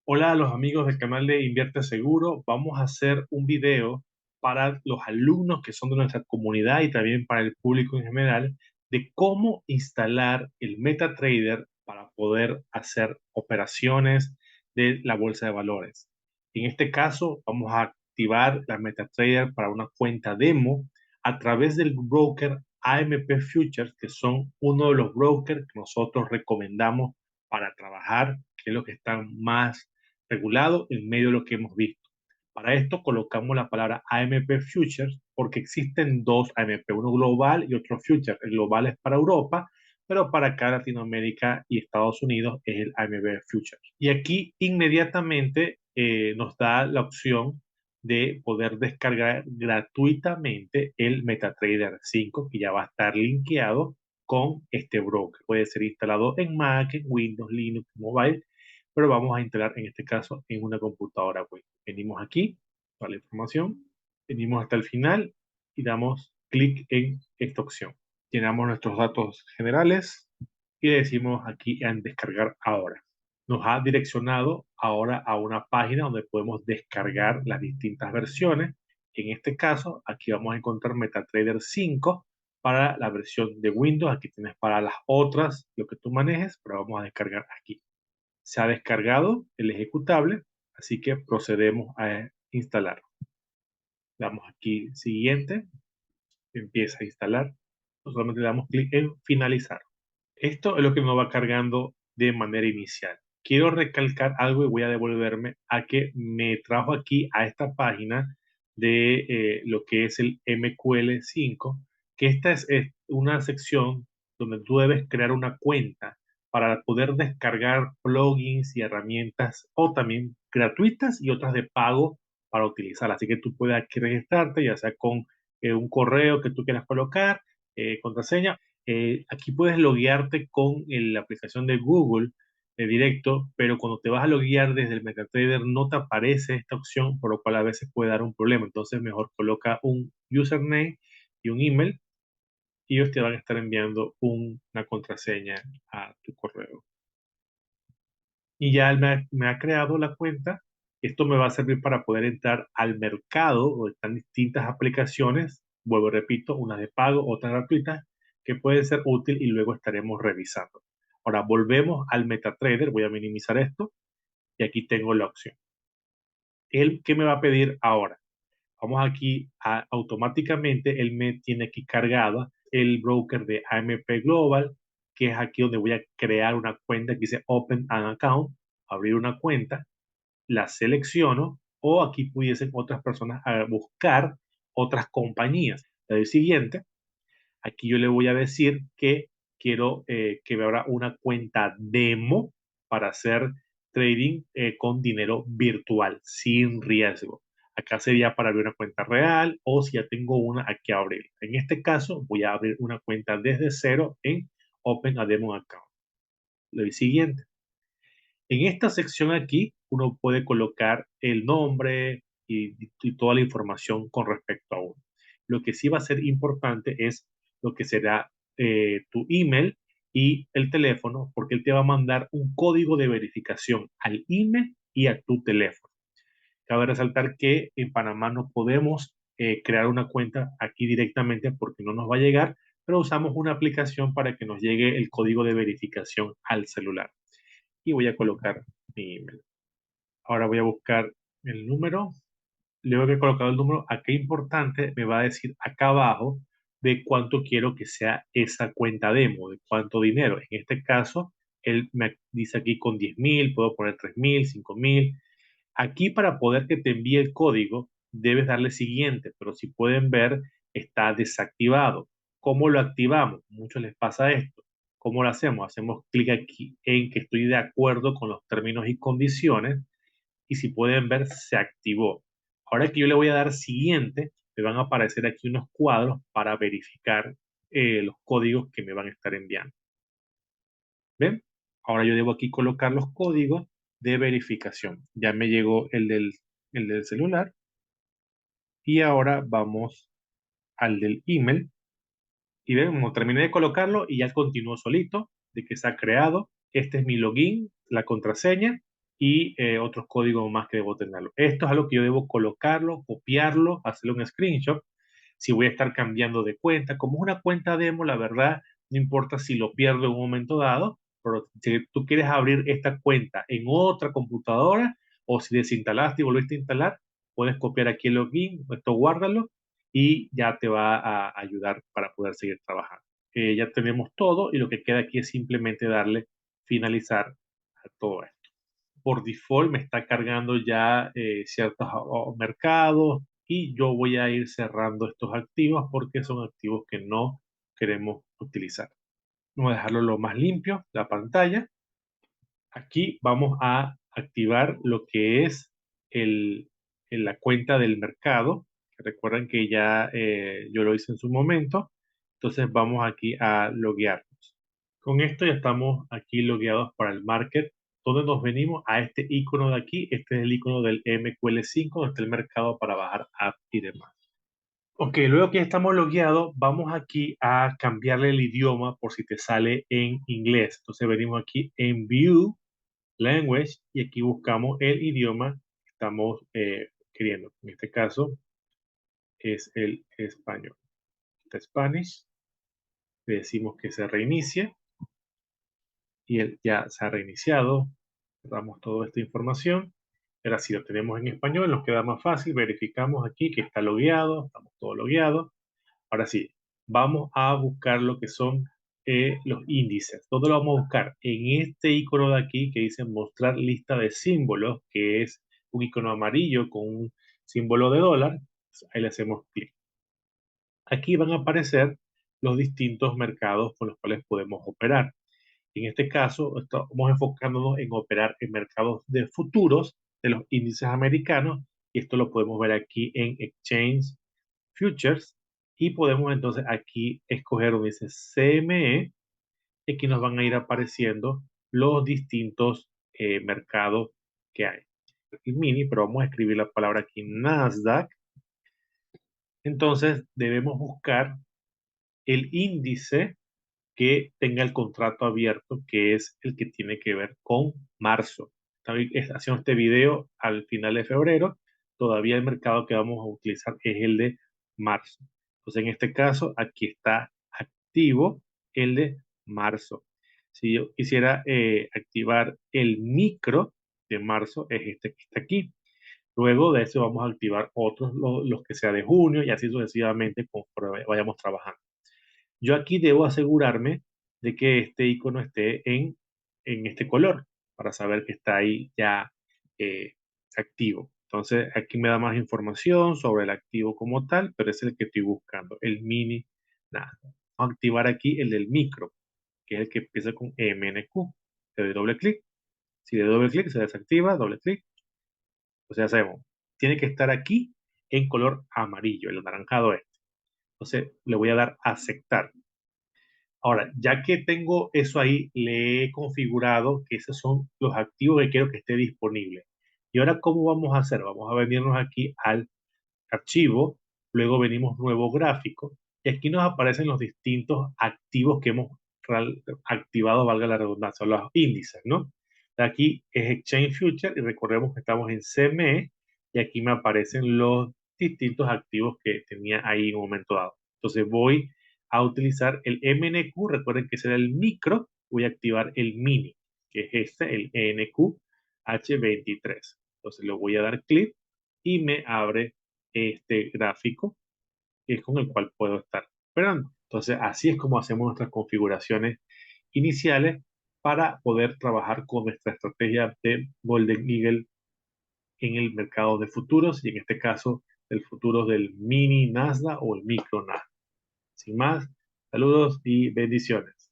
Hola a los amigos del canal de Invierte Seguro. Vamos a hacer un video para los alumnos que son de nuestra comunidad y también para el público en general de cómo instalar el MetaTrader para poder hacer operaciones de la bolsa de valores. En este caso, vamos a activar la MetaTrader para una cuenta demo a través del broker AMP Futures, que son uno de los brokers que nosotros recomendamos para trabajar, que es lo que están más regulado en medio de lo que hemos visto. Para esto colocamos la palabra AMP Futures porque existen dos AMP, uno global y otro Futures. El global es para Europa, pero para acá Latinoamérica y Estados Unidos es el AMP Futures. Y aquí inmediatamente nos da la opción de poder descargar gratuitamente el MetaTrader 5 que ya va a estar linkeado con este broker. Puede ser instalado en Mac, en Windows, Linux, Mobile, pero vamos a instalar en este caso en una computadora web. Venimos aquí, toda la información, venimos hasta el final y damos clic en esta opción. Llenamos nuestros datos generales y le decimos aquí en descargar ahora. Nos ha direccionado ahora a una página donde podemos descargar las distintas versiones. En este caso, aquí vamos a encontrar MetaTrader 5 para la versión de Windows. Aquí tienes para las otras, lo que tú manejes, pero vamos a descargar aquí. Se ha descargado el ejecutable, así que procedemos a instalar. Damos aquí siguiente, empieza a instalar. Solamente damos clic en finalizar. Esto es lo que nos va cargando de manera inicial. Quiero recalcar algo y voy a devolverme a que me trajo aquí a esta página de lo que es el MQL5, que esta es una sección donde tú debes crear una cuenta para poder descargar plugins y herramientas o también gratuitas y otras de pago para utilizar. Así que tú puedes aquí registrarte, ya sea con un correo que tú quieras colocar, contraseña. Aquí puedes loguearte con la aplicación de Google de directo, pero cuando te vas a loguear desde el MetaTrader no te aparece esta opción, por lo cual a veces puede dar un problema. Entonces mejor coloca un username y un email y ellos te van a estar enviando una contraseña a tu correo. Y ya él me ha creado la cuenta. Esto me va a servir para poder entrar al mercado donde están distintas aplicaciones. Vuelvo y repito, unas de pago, otras gratuitas, que pueden ser útil y luego estaremos revisando. Ahora volvemos al MetaTrader. Voy a minimizar esto y aquí tengo la opción. ¿Qué me va a pedir ahora? Vamos aquí a automáticamente, él me tiene aquí cargado el broker de AMP Global, que es aquí donde voy a crear una cuenta que dice Open an Account, abrir una cuenta, la selecciono o aquí pudiesen otras personas a buscar otras compañías. Le doy siguiente. Aquí yo le voy a decir que quiero que me abra una cuenta demo para hacer trading con dinero virtual, sin riesgo. Acá sería para abrir una cuenta real o si ya tengo una, aquí abrir. En este caso, voy a abrir una cuenta desde cero en Open a Demo Account. Le doy siguiente. En esta sección aquí, uno puede colocar el nombre y toda la información con respecto a uno. Lo que sí va a ser importante es lo que será tu email y el teléfono, porque él te va a mandar un código de verificación al email y a tu teléfono. Cabe resaltar que en Panamá no podemos crear una cuenta aquí directamente porque no nos va a llegar, pero usamos una aplicación para que nos llegue el código de verificación al celular y voy a colocar mi email. Ahora voy a buscar el número. Luego que he colocado el número, acá importante, me va a decir acá abajo de cuánto quiero que sea esa cuenta demo, de cuánto dinero. En este caso, él me dice aquí con 10.000, puedo poner 3.000, 5.000. Aquí para poder que te envíe el código, debes darle siguiente, pero si pueden ver, está desactivado. ¿Cómo lo activamos? Muchos les pasa esto. ¿Cómo lo hacemos? Hacemos clic aquí en que estoy de acuerdo con los términos y condiciones y si pueden ver, se activó. Ahora que yo le voy a dar siguiente, me van a aparecer aquí unos cuadros para verificar los códigos que me van a estar enviando. ¿Ven? Ahora yo debo aquí colocar los códigos de verificación. Ya me llegó el del celular y ahora vamos al del email. Y ven, como terminé de colocarlo y ya continuó solito de que se ha creado. Este es mi login, la contraseña. y otros códigos más que debo tenerlo. Esto es algo que yo debo colocarlo, copiarlo, hacerle un screenshot. Si voy a estar cambiando de cuenta, como es una cuenta demo, la verdad, no importa si lo pierdo en un momento dado, pero si tú quieres abrir esta cuenta en otra computadora o si desinstalaste y volviste a instalar, puedes copiar aquí el login, esto guárdalo y ya te va a ayudar para poder seguir trabajando. Ya tenemos todo y lo que queda aquí es simplemente darle finalizar a todo esto. Por default me está cargando ya ciertos mercados y yo voy a ir cerrando estos activos porque son activos que no queremos utilizar. Vamos a dejarlo lo más limpio, la pantalla. Aquí vamos a activar lo que es la cuenta del mercado. Recuerden que ya yo lo hice en su momento. Entonces vamos aquí a loguearnos. Con esto ya estamos aquí logueados para el market. Donde nos venimos a este icono de aquí. Este es el icono del MQL5, donde está el mercado para bajar app y demás. Ok, luego que ya estamos logueados, vamos aquí a cambiarle el idioma por si te sale en inglés. Entonces venimos aquí en View, Language, y aquí buscamos el idioma que estamos queriendo. En este caso es el español. Está Spanish, le decimos que se reinicie y él ya se ha reiniciado. Damos toda esta información. Ahora si lo tenemos en español nos queda más fácil. Verificamos aquí que está logueado, estamos todos logueados. Ahora sí, vamos a buscar lo que son los índices. ¿Dónde lo vamos a buscar? En este icono de aquí que dice mostrar lista de símbolos, que es un icono amarillo con un símbolo de dólar. Ahí le hacemos clic. Aquí van a aparecer los distintos mercados con los cuales podemos operar. En este caso, estamos enfocándonos en operar en mercados de futuros de los índices americanos y esto lo podemos ver aquí en Exchange Futures y podemos entonces aquí escoger donde dice CME y aquí nos van a ir apareciendo los distintos mercados que hay. El mini, pero vamos a escribir la palabra aquí Nasdaq. Entonces debemos buscar el índice que tenga el contrato abierto, que es el que tiene que ver con marzo. También haciendo este video al final de febrero, todavía el mercado que vamos a utilizar es el de marzo. Entonces, en este caso, aquí está activo el de marzo. Si yo quisiera activar el micro de marzo, es este que está aquí. Luego de eso vamos a activar otros, los que sea de junio y así sucesivamente conforme vayamos trabajando. Yo aquí debo asegurarme de que este icono esté en este color para saber que está ahí ya eh, activo. Entonces aquí me da más información sobre el activo como tal, pero es el que estoy buscando, el mini nada. Vamos a activar aquí el del micro, que es el que empieza con MNQ. Le doy doble clic. Si le doy doble clic se desactiva, doble clic. O sea, hacemos. Tiene que estar aquí en color amarillo, el anaranjado este. Entonces le voy a dar a aceptar. Ahora, ya que tengo eso ahí, le he configurado que esos son los activos que quiero que esté disponible. Y ahora, ¿cómo vamos a hacer? Vamos a venirnos aquí al archivo, luego venimos nuevo gráfico, y aquí nos aparecen los distintos activos que hemos activado, valga la redundancia, los índices, ¿no? Aquí es Exchange Future y recordemos que estamos en CME y aquí me aparecen los distintos activos que tenía ahí en un momento dado. Entonces voy a utilizar el MNQ, recuerden que será el micro, voy a activar el mini, que es este, el NQ H23. Entonces le voy a dar clic y me abre este gráfico que es con el cual puedo estar operando. Entonces, así es como hacemos nuestras configuraciones iniciales para poder trabajar con nuestra estrategia de Golden Eagle en el mercado de futuros y en este caso el futuro del mini Nasdaq o el micro Nasdaq. Sin más, saludos y bendiciones.